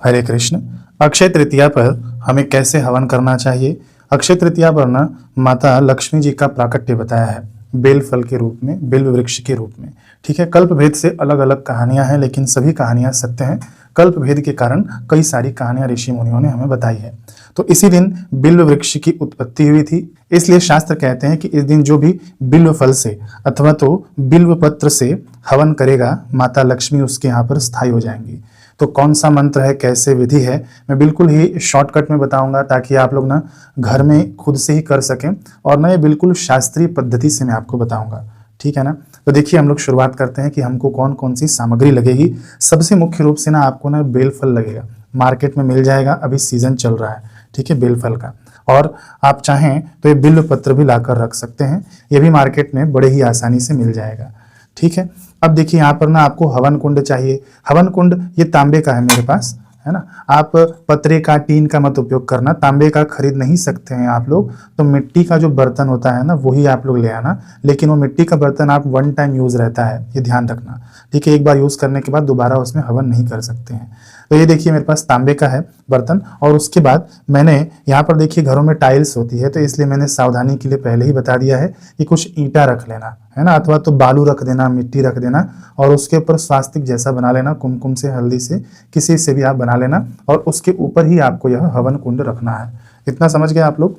हरे कृष्ण। अक्षय तृतीया पर हमें कैसे हवन करना चाहिए? अक्षय तृतीया पर ना माता लक्ष्मी जी का प्राकट्य बताया है बेल फल के रूप में, बेल वृक्ष के रूप में। ठीक है, कल्प भेद से अलग अलग कहानियां हैं, लेकिन सभी कहानियां सत्य हैं। कल्प भेद के कारण कई सारी कहानियां ऋषि मुनियों ने हमें बताई है। तो इसी दिन बिल्व वृक्ष की उत्पत्ति हुई थी, इसलिए शास्त्र कहते हैं कि इस दिन जो भी बिल्व फल से अथवा तो बिल्व पत्र से हवन करेगा, माता लक्ष्मी उसके यहाँ पर स्थायी हो जाएंगी। तो कौन सा मंत्र है, कैसे विधि है, मैं बिल्कुल ही शॉर्टकट में बताऊंगा ताकि आप लोग ना घर में खुद से ही कर सकें, और ना ये बिल्कुल शास्त्रीय पद्धति से मैं आपको बताऊंगा। ठीक है ना? तो देखिए हम लोग शुरुआत करते हैं कि हमको कौन कौन सी सामग्री लगेगी। सबसे मुख्य रूप से ना आपको ना बेल फल लगेगा, मार्केट में मिल जाएगा, अभी सीजन चल रहा है। ठीक है, बेल फल का। और आप चाहें तो ये बिल्व पत्र भी लाकर रख सकते हैं, ये भी मार्केट में बड़े ही आसानी से मिल जाएगा। ठीक है, अब देखिए यहाँ पर ना आपको हवन कुंड चाहिए। हवन कुंड ये तांबे का है मेरे पास, है ना। आप पतरे का, टीन का मत उपयोग करना, तांबे का खरीद नहीं सकते हैं आप लोग, तो मिट्टी का जो बर्तन होता है ना वही आप लोग ले आना। लेकिन वो मिट्टी का बर्तन आप वन टाइम यूज रहता है, ये ध्यान रखना। ठीक है, एक बार यूज करने के बाद दोबारा उसमें हवन नहीं कर सकते हैं। तो ये देखिए मेरे पास तांबे का है बर्तन, और उसके बाद मैंने यहाँ पर देखिए घरों में टाइल्स होती है, तो इसलिए मैंने सावधानी के लिए पहले ही बता दिया है कि कुछ ईंटा रख लेना, है ना, अथवा तो बालू रख देना, मिट्टी रख देना, और उसके ऊपर स्वास्तिक जैसा बना लेना, कुमकुम से, हल्दी से, किसी से भी आप बना लेना, और उसके ऊपर ही आपको यह हवन कुंड रखना है। इतना समझ गए आप लोग?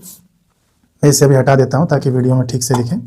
मैं इसे अभी हटा देता हूँ ताकि वीडियो में ठीक से दिखे।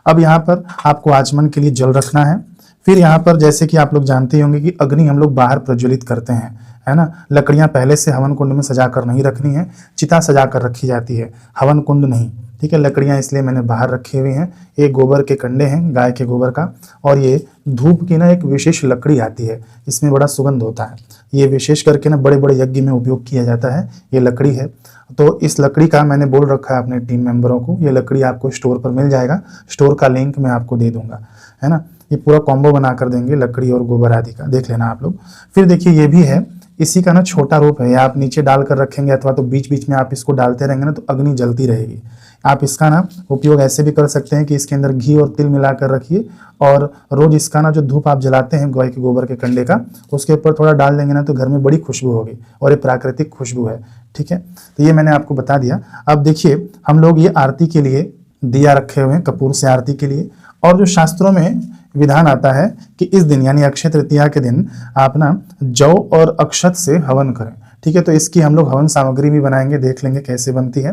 अब यहाँ पर आपको आचमन के लिए जल रखना है। फिर यहाँ पर जैसे कि आप लोग जानते ही होंगे कि अग्नि हम लोग बाहर प्रज्वलित करते हैं, है ना। लकड़ियाँ पहले से हवन कुंड में सजा कर नहीं रखनी है, चिता सजा कर रखी जाती है, हवन कुंड नहीं। ठीक है, लकड़ियाँ इसलिए मैंने बाहर रखी हुई हैं। ये गोबर के कंडे हैं, गाय के गोबर का, और ये धूप की ना एक विशेष लकड़ी आती है, इसमें बड़ा सुगंध होता है। ये विशेष करके ना बड़े बड़े यज्ञ में उपयोग किया जाता है, ये लकड़ी है। तो इस लकड़ी का मैंने बोल रखा है अपने टीम मेंबरों को, ये लकड़ी आपको स्टोर पर मिल जाएगा, स्टोर का लिंक मैं आपको दे दूंगा, है ना। ये पूरा कॉम्बो बना कर देंगे लकड़ी और गोबर आदि का, देख लेना आप लोग। फिर देखिए ये भी है, इसी का ना छोटा रूप है, आप नीचे डाल कर रखेंगे अथवा तो बीच बीच में आप इसको डालते रहेंगे ना तो अग्नि जलती रहेगी। आप इसका ना उपयोग ऐसे भी कर सकते हैं कि इसके अंदर घी और तिल मिलाकर रखिए, और रोज इसका ना जो धूप आप जलाते हैं गाय के गोबर के कंडे का, उसके ऊपर थोड़ा डाल देंगे ना तो घर में बड़ी खुशबू होगी, और ये प्राकृतिक खुशबू है। ठीक है, तो ये मैंने आपको बता दिया। अब देखिए हम लोग ये आरती के लिए दिया रखे हुए हैं, कपूर से आरती के लिए। और जो शास्त्रों में विधान आता है कि इस दिन यानी अक्षय तृतीया के दिन आप ना जौ और अक्षत से हवन करें। ठीक है, तो इसकी हम लोग हवन सामग्री भी बनाएंगे, देख लेंगे कैसे बनती है।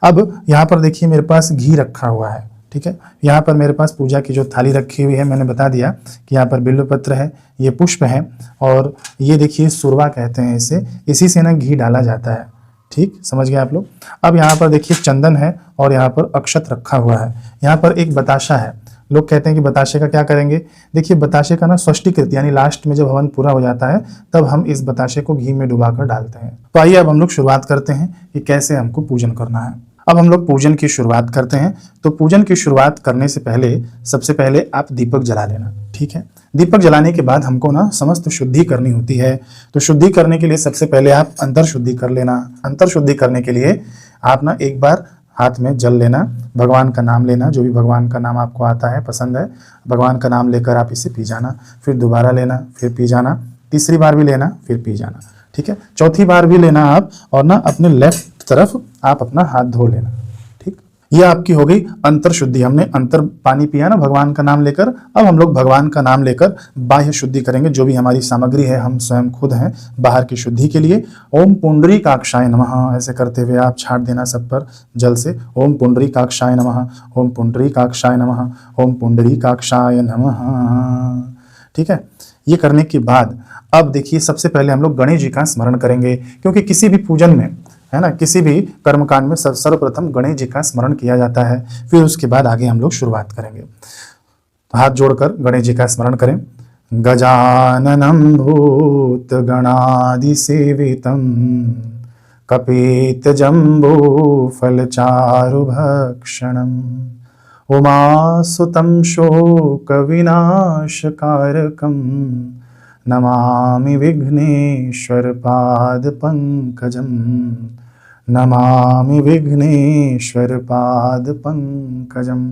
अब यहाँ पर देखिए मेरे पास घी रखा हुआ है। ठीक है, यहाँ पर मेरे पास पूजा की जो थाली रखी हुई है, मैंने बता दिया कि यहाँ पर बिल्व पत्र है, ये पुष्प है, और ये देखिए सुरवा कहते हैं इसे, इसी से ना घी डाला जाता है। ठीक, समझ गए आप लोग? अब यहाँ पर देखिए चंदन है, और यहाँ पर अक्षत रखा हुआ है। यहाँ पर एक बताशा है, लोग कहते हैं कि बताशे का क्या करेंगे। देखिए बताशे का ना षष्ठीकृत यानी लास्ट में जब हवन पूरा हो जाता है तब हम इस बताशे को घी में डुबाकर डालते हैं। तो आइए अब हम लोग शुरुआत करते हैं कि कैसे हमको पूजन करना है। अब हम लोग पूजन की शुरुआत करते हैं। तो पूजन की शुरुआत करने से पहले सबसे पहले आप दीपक जला लेना। ठीक है, दीपक जलाने के बाद हमको ना समस्त शुद्धि करनी होती है। तो शुद्धि करने के लिए सबसे पहले आप अंतर शुद्धि कर लेना। अंतर शुद्धि करने के लिए आप ना एक बार हाथ में जल लेना, भगवान का नाम लेना, जो भी भगवान का नाम आपको आता है, पसंद है, भगवान का नाम लेकर आप इसे पी जाना। फिर दोबारा लेना, फिर पी जाना, तीसरी बार भी लेना, फिर पी जाना। ठीक है, चौथी बार भी लेना आप, और ना अपने लेफ्ट तरफ आप अपना हाथ धो लेना। ठीक, ये आपकी हो गई अंतर शुद्धि। हमने अंतर पानी पिया ना भगवान का नाम लेकर, अब हम लोग भगवान का नाम लेकर बाह्य शुद्धि करेंगे। जो भी हमारी सामग्री है, हम स्वयं खुद हैं बाहर की शुद्धि के लिए। ओम पुंडरीकाक्षाय नमः ऐसे करते हुए आप छाट देना सब पर जल से। ओम पुंडरीकाक्षाय नमः, ओम पुंडरीकाक्षाय नमः, ओम पुंडरीकाक्षाय नमः। ठीक है, ये करने के बाद अब देखिए सबसे पहले हम लोग गणेश जी का स्मरण करेंगे, क्योंकि किसी भी पूजन में, है ना, किसी भी कर्मकांड में सर्वप्रथम गणेश जी का स्मरण किया जाता है। फिर उसके बाद आगे हम लोग शुरुआत करेंगे। तो हाथ जोड़कर गणेश जी का स्मरण करें। गजाननं भूत गणादि सेवितं कपित जम्बो फलचारु भक्षणम् उमासुतं शोक विनाशकारकं नमामि विघ्नेश्वर पाद पंकजं। नमामि विघ्नेश्वर पाद पंकजं।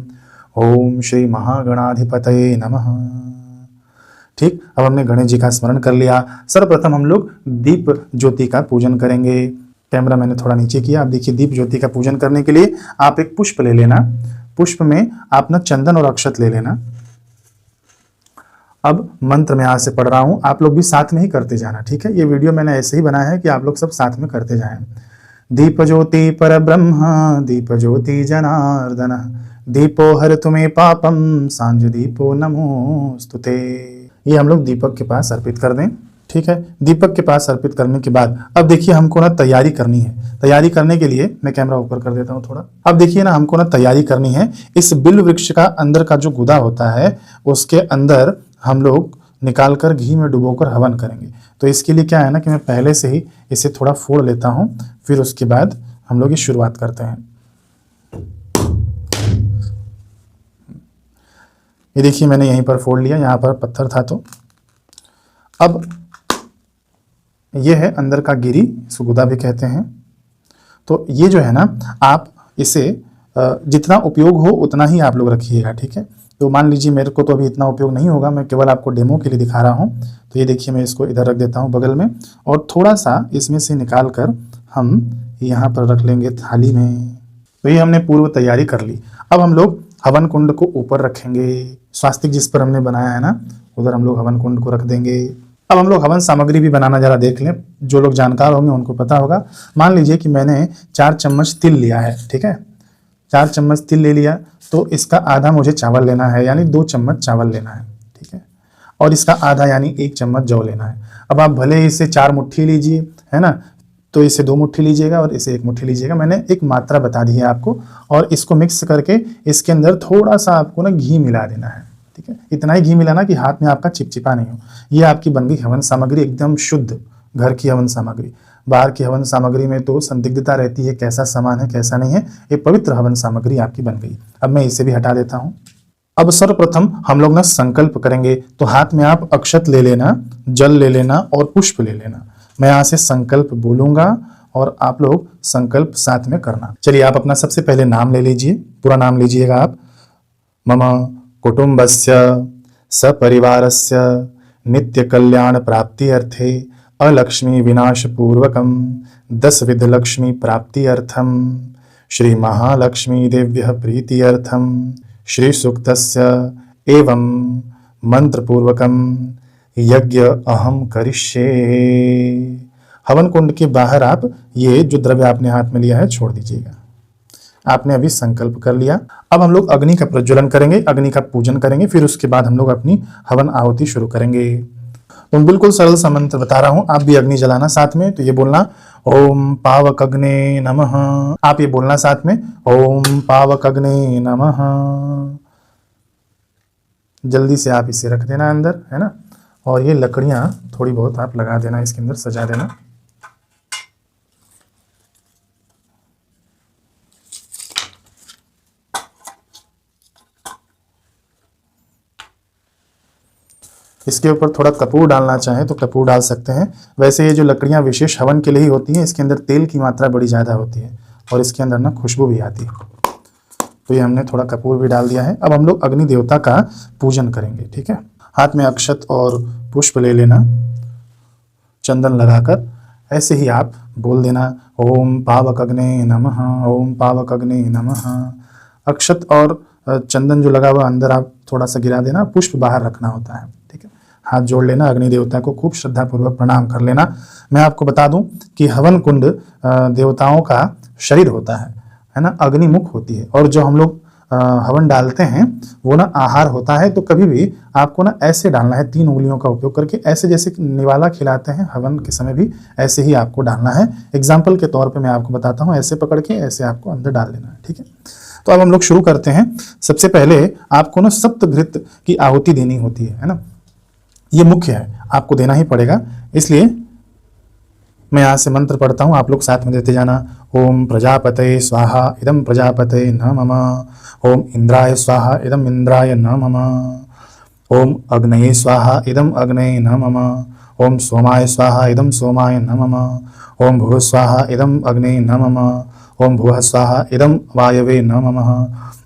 ओम श्री महागणाधिपतये नमः। ठीक, अब हमने गणेश जी का स्मरण कर लिया। सर्वप्रथम हम लोग दीप ज्योति का पूजन करेंगे। कैमरा मैंने थोड़ा नीचे किया। अब देखिए, दीप ज्योति का पूजन करने के लिए आप एक पुष्प ले लेना। पुष्प में आप ना चंदन और अक्षत ले लेना। अब मंत्र मैं यहाँ से पढ़ रहा हूं, आप लोग भी साथ में ही करते जाना। ठीक है, ये वीडियो मैंने ऐसे ही बनाया है कि आप लोग सब साथ में करते जाएं। दीप ज्योति पर ब्रह्म, दीप ज्योति जनार्दन, दीपो हर तुम्हें पापम, सांझ दीपो नमोस्तुते। ये हम लोग दीपक के पास अर्पित कर दें। ठीक है, दीपक के पास अर्पित करने के बाद अब देखिए हमको ना तैयारी करनी है। तैयारी करने के लिए मैं कैमरा ऊपर कर देता हूँ थोड़ा। अब देखिए ना, हमको ना तैयारी करनी है। इस बिल्व वृक्ष का अंदर का जो गुदा होता है उसके अंदर हम लोग निकालकर घी में डुबोकर हवन करेंगे। तो इसके लिए क्या है ना कि मैं पहले से ही इसे थोड़ा फोड़ लेता हूँ, फिर उसके बाद हम लोग ये शुरुआत करते हैं। ये देखिए मैंने यहीं पर फोड़ लिया, यहाँ पर पत्थर था। तो अब ये है अंदर का गिरी, इसको गुदा भी कहते हैं। तो ये जो है ना, आप इसे जितना उपयोग हो उतना ही आप लोग रखिएगा। ठीक है, तो मान लीजिए मेरे को तो अभी इतना उपयोग नहीं होगा, मैं केवल आपको डेमो के लिए दिखा रहा हूँ। तो ये देखिए मैं इसको इधर रख देता हूँ बगल में, और थोड़ा सा इसमें से निकाल कर हम यहाँ पर रख लेंगे थाली में। तो ये हमने पूर्व तैयारी कर ली। अब हम लोग हवन कुंड को ऊपर रखेंगे। स्वास्तिक जिस पर हमने बनाया है ना, उधर हम लोग हवन कुंड को रख देंगे। अब हम लोग हवन सामग्री भी बनाना जरा देख लें। जो लोग जानकार होंगे उनको पता होगा। मान लीजिए कि मैंने 4 चम्मच तिल लिया है। ठीक है, 4 चम्मच तिल ले लिया, तो इसका आधा मुझे चावल लेना है, यानी 2 चम्मच चावल लेना है। ठीक है, और इसका आधा यानी 1 चम्मच जौ लेना है। अब आप भले इसे 4 मुट्ठी लीजिए, है ना, तो इसे 2 मुट्ठी लीजिएगा और इसे 1 मुट्ठी लीजिएगा। मैंने एक मात्रा बता दी है आपको, और इसको मिक्स करके इसके अंदर थोड़ा सा आपको ना घी मिला देना है। ठीक है, इतना ही घी मिलाना कि हाथ में आपका चिपचिपा नहीं हो। ये आपकी बन गई हवन सामग्री, एकदम शुद्ध घर की हवन सामग्री। बाहर की हवन सामग्री में तो संदिग्धता रहती है, कैसा सामान है कैसा नहीं है। ये पवित्र हवन सामग्री आपकी बन गई। अब मैं इसे भी हटा देता हूं। अब सर्वप्रथम हम लोग ना संकल्प करेंगे। तो हाथ में आप अक्षत ले लेना, जल ले लेना और पुष्प ले लेना। मैं यहाँ से संकल्प बोलूंगा और आप लोग संकल्प साथ में करना। चलिए, आप अपना सबसे पहले नाम ले लीजिए, पूरा नाम लीजिएगा आप। मम कुटुंबस्य सपरिवारस्य नित्य कल्याण प्राप्ति अर्थे अलक्ष्मी विनाश पूर्वकम 10 विध लक्ष्मी प्राप्ति अर्थम श्री महालक्ष्मी देव्य प्रीति अर्थम श्री सूक्तस्य एवं मंत्र पूर्वकम यज्ञ अहम करिष्ये। हवन कुंड के बाहर आप ये जो द्रव्य आपने हाथ में लिया है छोड़ दीजिएगा। आपने अभी संकल्प कर लिया। अब हम लोग अग्नि का प्रज्वलन करेंगे, अग्नि का पूजन करेंगे, फिर उसके बाद हम लोग अपनी हवन आहुति शुरू करेंगे। तो बिल्कुल सरल सा मंत्र बता रहा हूं, आप भी अग्नि जलाना साथ में। तो ये बोलना ओम पावक अग्ने नमः। आप ये बोलना साथ में, ओम पावक अग्ने नमः। जल्दी से आप इसे रख देना अंदर, है ना, और ये लकड़ियां थोड़ी बहुत आप लगा देना, इसके अंदर सजा देना। इसके ऊपर थोड़ा कपूर डालना चाहें तो कपूर डाल सकते हैं। वैसे ये जो लकड़ियां विशेष हवन के लिए ही होती हैं, इसके अंदर तेल की मात्रा बड़ी ज़्यादा होती है और इसके अंदर ना खुशबू भी आती है। तो ये हमने थोड़ा कपूर भी डाल दिया है। अब हम लोग अग्नि देवता का पूजन करेंगे। ठीक है, हाथ में अक्षत और पुष्प ले लेना, चंदन लगाकर ऐसे ही आप बोल देना ओम पावक अग्ने नमः, ओम पावक अग्ने नमः। अक्षत और चंदन जो लगा हुआ अंदर आप थोड़ा सा गिरा देना, पुष्प बाहर रखना होता है। ठीक है, हाथ जोड़ लेना, अग्नि देवता को खूब श्रद्धापूर्वक प्रणाम कर लेना। मैं आपको बता दूं कि हवन कुंड देवताओं का शरीर होता है ना, अग्निमुख होती है। और जो हम लोग हवन डालते हैं वो ना आहार होता है। तो कभी भी आपको ना ऐसे डालना है, 3 उंगलियों का उपयोग करके, ऐसे जैसे निवाला खिलाते हैं हवन के समय भी ऐसे ही आपको डालना है। एग्जाम्पल के तौर पे मैं आपको बताता हूँ, ऐसे पकड़ के ऐसे आपको अंदर डाल देना है। ठीक है, तो अब हम लोग शुरू करते हैं। सबसे पहले आपको ना सप्तघृत की आहुति देनी होती है ना, ये मुख्य है, आपको देना ही पड़ेगा। इसलिए मैं यहाँ से मंत्र पढ़ता हूँ, आप लोग साथ में देते जाना। ओम प्रजापते स्वाहा इदम प्रजापते न मम, ओम इंद्राय स्वाहा इदम इंद्राय न मम, ओम अग्नये स्वाहा इदम अग्नये न मम, ओम सोमाय स्वाहा इदम सोमाय न मम, ओम भुव स्वाहा इदम अग्ने न मम, ओम भुवः स्वाहा इदम वायवे न मम,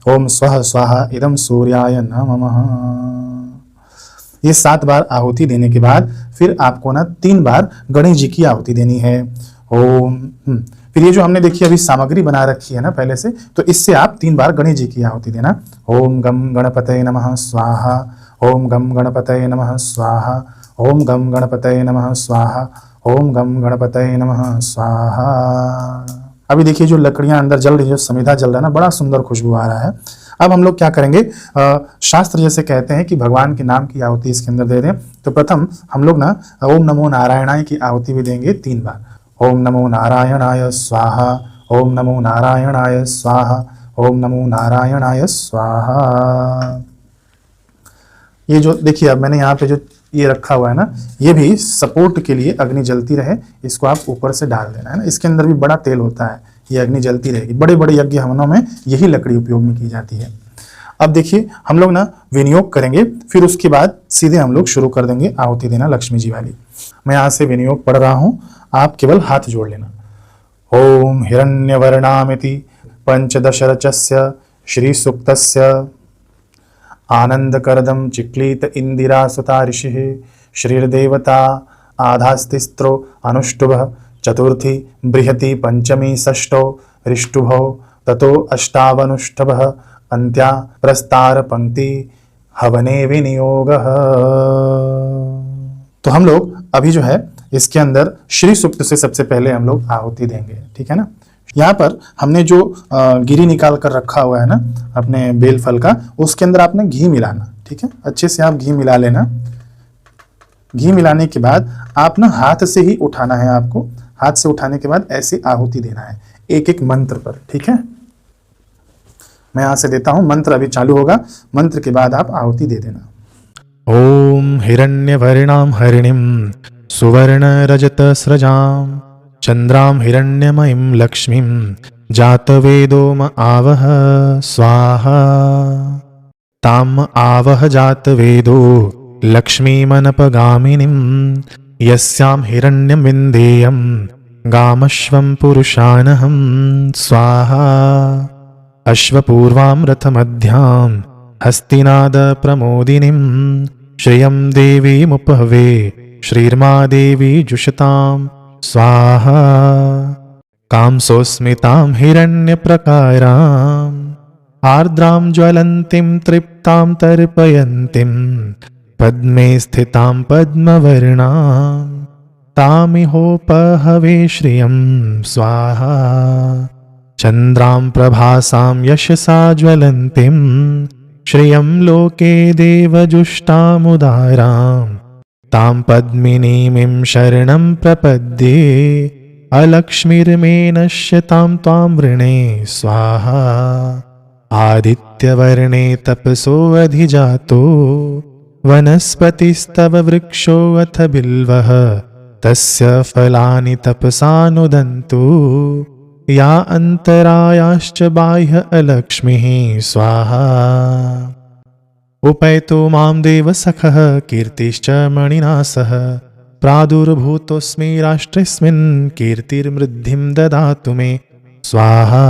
ओम स्वः स्वाहा इदम सूर्याय न मम। ये 7 बार आहुति देने के बाद फिर आपको ना 3 बार गणेश जी की आहुति देनी है। ओम। फिर ये जो हमने देखी अभी सामग्री बना रखी है ना पहले से, तो इससे आप 3 बार गणेश जी की आहुति देना। ओम गम गणपतये नमः स्वाहा, ओम गम गणपतये नमः स्वाहा, ओम गम गणपतये नमः स्वाहा, ओम गम गणपतये नमः स्वाहा। अभी देखिए जो लकड़ियां अंदर जल रही है, जो समिधा जल रहा है ना, बड़ा सुंदर खुशबू आ रहा है। अब हम लोग क्या करेंगे, शास्त्र जैसे कहते हैं कि भगवान के नाम की आहुति इसके अंदर दे दें, तो प्रथम हम लोग ना ओम नमो नारायणाय की आहुति भी देंगे 3 बार। ओम नमो नारायणाय स्वाहा, ओम नमो नारायणाय स्वाहा, ओम नमो नारायणाय स्वाहा। ये जो देखिए अब मैंने यहाँ पे जो ये रखा हुआ है ना, ये भी सपोर्ट के लिए अग्नि जलती रहे, इसको आप ऊपर से डाल देना है ना। इसके अंदर भी बड़ा तेल होता है, ये अग्नि जलती रहेगी। बड़े बड़े यज्ञ हवनों में यही लकड़ी उपयोग में की जाती है। अब देखिए हम लोग ना विनियोग करेंगे, फिर उसके बाद सीधे हम लोग शुरू कर देंगे आहुति देना लक्ष्मी जी वाली। मैं यहाँ से विनियोग पढ़ रहा हूँ, आप केवल हाथ जोड़ लेना। ओम हिरण्यवर्णामिति पंचदशरचस्य श्री सूक्तस्य आनंदकरदं चिक्लीत इंदिरा सुता ऋषिः श्रीर्देवता आधास्तिस्त्रो अनुष्टुभः चतुर्थी बृहति पंचमी षष्ठो ऋष्टुभो ततो अष्टावनुष्टभः अंत्या प्रस्तार पंक्ति हवने विनियोगः। तो हम लोग अभी जो है इसके अंदर श्री सूक्त से सबसे पहले हम लोग आहुति देंगे, ठीक है ना। यहाँ पर हमने जो गिरी निकाल कर रखा हुआ है ना अपने बेल फल का, उसके अंदर आपने घी मिलाना, ठीक है। अच्छे से आप घी मिला लेना। घी मिलाने के बाद आप ना हाथ से ही उठाना है आपको। हाथ से उठाने के बाद ऐसे आहुति देना है एक एक मंत्र पर, ठीक है। मैं यहाँ से देता हूँ, मंत्र अभी चालू होगा, मंत्र के बाद आप आहुति दे देना। ओम हिरण्यवर्णां हरिणीं सुवर्ण रजत स्रजां चंद्रां हिरण्यमयीं लक्ष्मीं जातवेदोम आवह स्वाहा। ताम आवह जातवेदो लक्ष्मीमनपगामिनीं यस्यां हिरण्यं विन्देयं गामश्वं पुरुषानहं स्वाहा। अश्वपूर्वां रथमध्यां हस्तिनाद प्रमोदिनीं श्रियं देवीमुपहवे श्रीर्मा देवी जुषतां स्वाहा। कांसोस्मितां हिरण्यप्रकाराम् आर्द्रां ज्वलन्तीं तृप्तां तर्पयन्तीं पद्मे स्थितां पद्मवर्णां तामिहोपहवे श्रियं स्वाहा। चन्द्रां प्रभासां यशसा ज्वलन्तीं श्रियं लोके देवजुष्टामुदारां तां पद्मिनीमिं शरणं प्रपद्ये अलक्ष्मीर्मे नश्यतां त्वां वृणे स्वाहा। आदित्यवर्णे तपसो अधिजातो वनस्पतिस्तव वृक्षो अथ बिल्वः तस्य फलानि तपसानुदन्तु या अन्तरायाश्च बाह्य अलक्ष्मीः स्वाहा। उपैतो मां देवसखः कीर्तिश्च मणिना सह प्रादुर्भूतोऽस्मि राष्ट्रेऽस्मिन् कीर्तिर्मृद्धिं ददातु मे स्वाहा।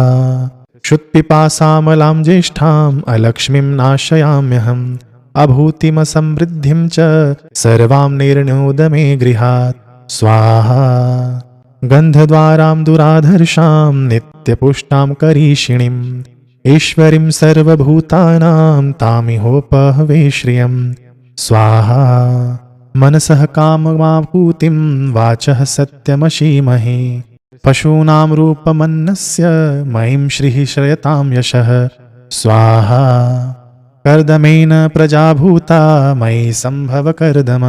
क्षुत्पिपासामलां ज्येष्ठाम् अलक्ष्मीं नाशयाम्यहम् अभूतिमसमृद्धिं च सर्वां निर्णोद मे गृहात् स्वाहा। गन्धद्वारां दुराधर्षां नित्यपुष्टां करीषिणीम् ईश्वरीं सर्वभूतानां तामिहोपहवे श्रियं स्वाहा। मनसः काममापूतिं वाचः सत्यमशीमहि पशूनां रूपमन्नस्य मयीं श्रीः श्रयतां यशः स्वाहा। कर्दमेन प्रजाभूता मयि सम्भव कर्दम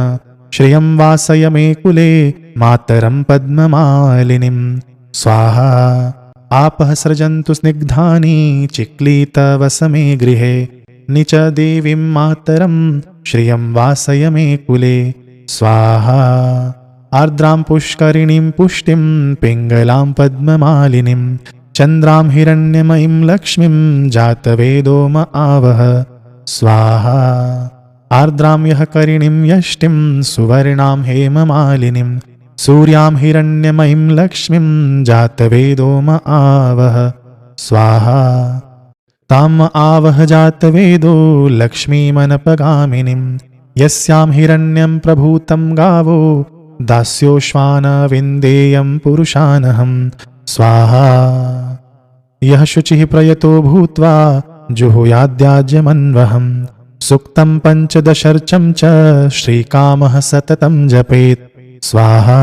श्रियं वासय मे कुले मातरं पद्ममालिनीं स्वाहा। आपः सृजन्तु स्निग्धानि चिक्लीतवसमे गृहे निच देवीं मातरं श्रियं वासय मे कुले स्वाहा। आर्द्रां पुष्करिणीं पुष्टिं पिङ्गलां पद्ममालिनीं चन्द्रां हिरण्यमयीं लक्ष्मीं जातवेदोम आवह स्वाहा। आर्द्रां यः करिणीं यष्टिं सुवर्णां हेममालिनीं सूर्यां हिरण्यमयीं लक्ष्मीं जातवेदोम आवह स्वाहा। ताम आवह जातवेदो लक्ष्मीमनपगामिनीं यस्यां हिरण्यं प्रभूतं गावो दास्योश्वान विन्देयं पुरुषानहं स्वाहा। यः शुचिः प्रयतो भूत्वा जुहुयाद्याज्यमन्वहं सुक्तं पञ्चदशर्चं च श्रीकामः सततं जपेत् स्वाहा।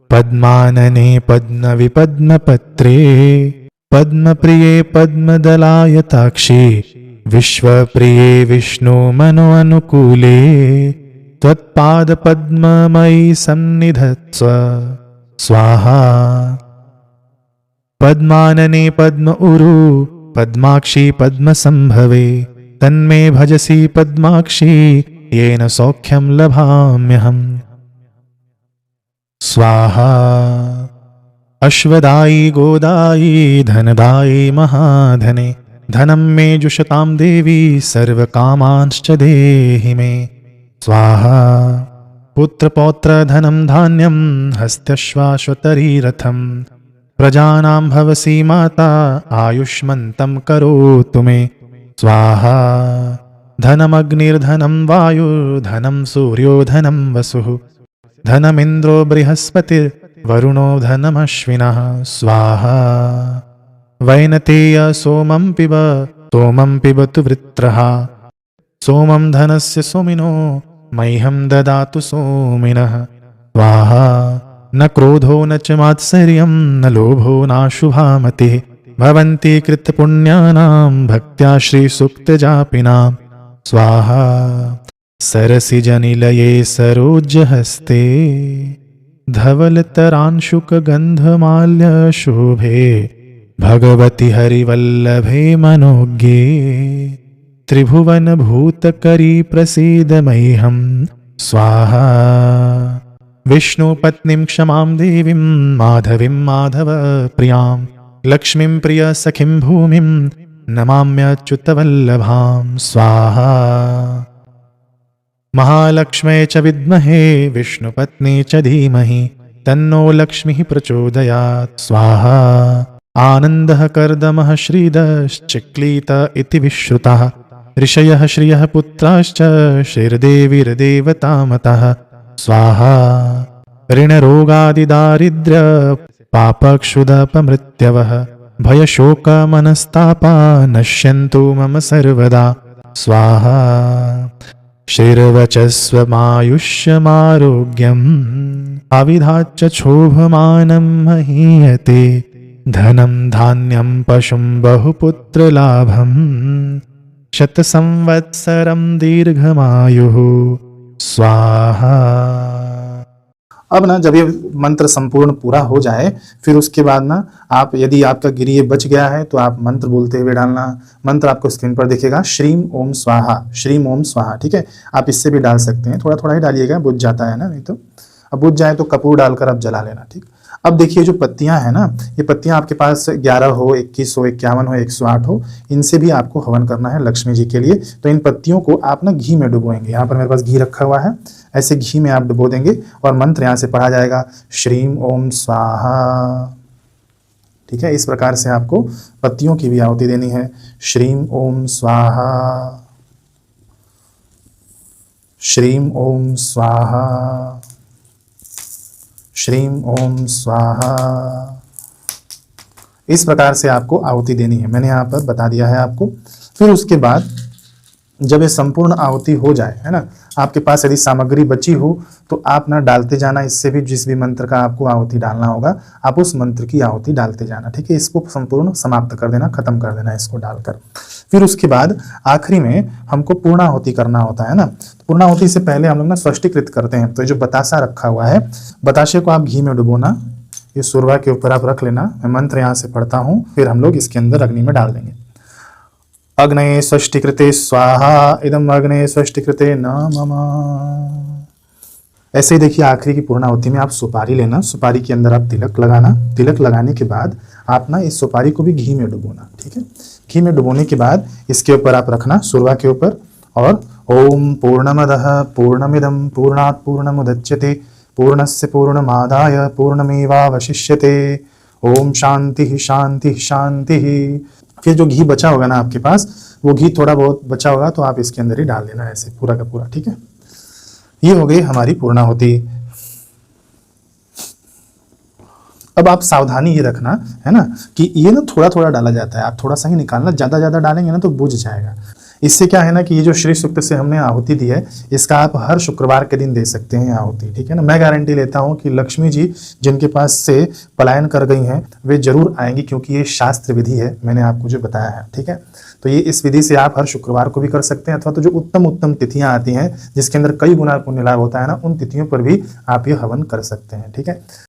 पद्मानने पद्मविपद्मपत्रे पद्मप्रिये पद्मदलायताक्षी विश्वप्रिये विष्णुमनोऽनुकूले त्वत्पादपद्ममयि सन्निधत्स्व स्वाहा। पद्मानने पद्म उरु पद्माक्षी पद्मसंभवे तन्मे भजसि पद्माक्षी येन सौख्यं लभाम्यहम् स्वाहा। अश्वदायी गोदायी धनदायी महाधने धनं मे जुषतां देवी सर्वकामांश्च देहि मे स्वाहा। पुत्रपौत्रधनं धान्यं हस्त्यश्वाश्वतरीरथं प्रजानां भवसि माता आयुष्मन्तं करोतु मे स्वाहा। धनमग्निर्धनं वायुर्धनं सूर्यो धनं वसुः धनमिन्द्रो बृहस्पतिर्वरुणो धनमश्विनः स्वाहा। वैनतेय सोमं पिबतु वृत्रः सोमं धनस्य सोमिनो मह्यं ददातु सोमिनः स्वाहा। न क्रोधो न च मात्सर्यं न लोभो नाशुभा मतिः भवन्ति कृतपुण्यानां भक्त्या श्रीसूक्तजापिनां स्वाहा। सरसिजनिलये सरोजहस्ते धवलतरांशुकगन्धमाल्यशोभे भगवति हरिवल्लभे मनोज्ञे त्रिभुवनभूतकरी प्रसीद मह्यं स्वाहा। विष्णुपत्नीं क्षमां देवीं माधवीं माधवप्रियां लक्ष्मीं प्रियसखीं भूमिं नमाम्यच्युतवल्लभां स्वाहा। महालक्ष्म्यै च विद्महे विष्णुपत्नी च धीमहि तन्नो लक्ष्मीः प्रचोदयात् स्वाहा। आनन्दः कर्दमः श्रीदश्चिक्लीत इति विश्रुतः ऋषयः श्रियः पुत्राश्च श्रीर्देवीर्देवतामतः स्वाहा। ऋणरोगादिदारिद्र्य पापक्षुदपमृत्यवः भयशोकमनस्तापा नश्यन्तु मम सर्वदा स्वाहा। श्रीर्वचस्वमायुष्यमारोग्यम् अविधाच्च क्षोभमानं महीयते धनं धान्यं पशुं बहुपुत्रलाभं शतसंवत्सरं दीर्घमायुः स्वाहा। अब ना जब ये मंत्र संपूर्ण पूरा हो जाए फिर उसके बाद ना आप यदि आपका गिरिय बच गया है तो आप मंत्र बोलते हुए डालना। मंत्र आपको स्क्रीन पर दिखेगा श्रीम ओम स्वाहा, श्रीम ओम स्वाहा। ठीक है, आप इससे भी डाल सकते हैं, थोड़ा थोड़ा ही डालिएगा, बुझ जाता है ना, नहीं तो अब बुझ जाए तो कपूर डालकर आप जला लेना। ठीक, अब देखिए जो पत्तियां हैं ना, ये पत्तियां आपके पास 11 हो, 21 हो, 51 हो, 108 हो, इनसे भी आपको हवन करना है लक्ष्मी जी के लिए। तो इन पत्तियों को आप ना घी में डुबोएंगे। यहाँ पर मेरे पास घी रखा हुआ है, ऐसे घी में आप डुबो देंगे और मंत्र यहाँ से पढ़ा जाएगा श्रीम ओम स्वाहा। ठीक है, इस प्रकार से आपको पत्तियों की भी आहुति देनी है। श्रीम ओम स्वाहा, श्रीम ओम स्वाहा, श्रीम ओम स्वाहा। इस प्रकार से आपको आहुति देनी है, मैंने यहाँ पर बता दिया है आपको। फिर उसके बाद जब ये संपूर्ण आहुति हो जाए, है ना, आपके पास यदि सामग्री बची हो तो आप ना डालते जाना। इससे भी जिस भी मंत्र का आपको आहुति डालना होगा आप उस मंत्र की आहुति डालते जाना। ठीक है, इसको संपूर्ण समाप्त कर देना, खत्म कर देना इसको डालकर। फिर उसके बाद आखिरी में हमको पूर्णाहुति करना होता है ना। पूर्णाहुति से पहले हम लोग ना स्वष्टिकृत करते हैं। तो जो बतासा रखा हुआ है, बताशे को आप घी में डुबोना, ये सुरवा के ऊपर आप रख लेना। मैं मंत्र यहाँ से पढ़ता हूँ, फिर हम लोग इसके अंदर अग्नि में डाल देंगे। अग्नये स्वष्टिकृते स्वाहा, इदम अग्नये स्वष्टिकृते नमः। ऐसे ही देखिए आखिरी की पूर्णाहुति में आप सुपारी लेना, सुपारी के अंदर आप तिलक लगाना। तिलक लगाने के बाद आप ना इस सुपारी को भी घी में डुबोना। ठीक है, घी में डुबोने के बाद इसके ऊपर आप रखना, सुरवा के ऊपर, और ओम पूर्णमदः पूर्णमिदं पूर्णात् पूर्णमुदच्यते पूर्णस्य पूर्णमादाय पूर्णमेवावशिष्यते ओम शांति शांति शांति। फिर जो घी बचा होगा ना आपके पास, वो घी थोड़ा बहुत बचा होगा तो आप इसके अंदर ही डाल देना ऐसे पूरा का पूरा, ठीक है। ये हो गई हमारी पूर्णाहुति। अब आप सावधानी ये रखना है ना कि ये ना थोड़ा थोड़ा डाला जाता है, आप थोड़ा सा ही निकालना, ज्यादा ज्यादा डालेंगे ना तो बुझ जाएगा। इससे क्या है ना कि ये जो श्री सूक्त से हमने आहुति दी है, इसका आप हर शुक्रवार के दिन दे सकते हैं आहुति, ठीक है ना। मैं गारंटी लेता हूं कि लक्ष्मी जी जिनके पास से पलायन कर गई हैं वे जरूर आएंगी, क्योंकि ये शास्त्र विधि है, मैंने आपको जो बताया है, ठीक है। तो ये इस विधि से आप हर शुक्रवार को भी कर सकते हैं, अथवा तो जो उत्तम उत्तम तिथियां आती हैं जिसके अंदर कई गुना पुण्य लाभ होता है ना, उन तिथियों पर भी आप ये हवन कर सकते हैं, ठीक है।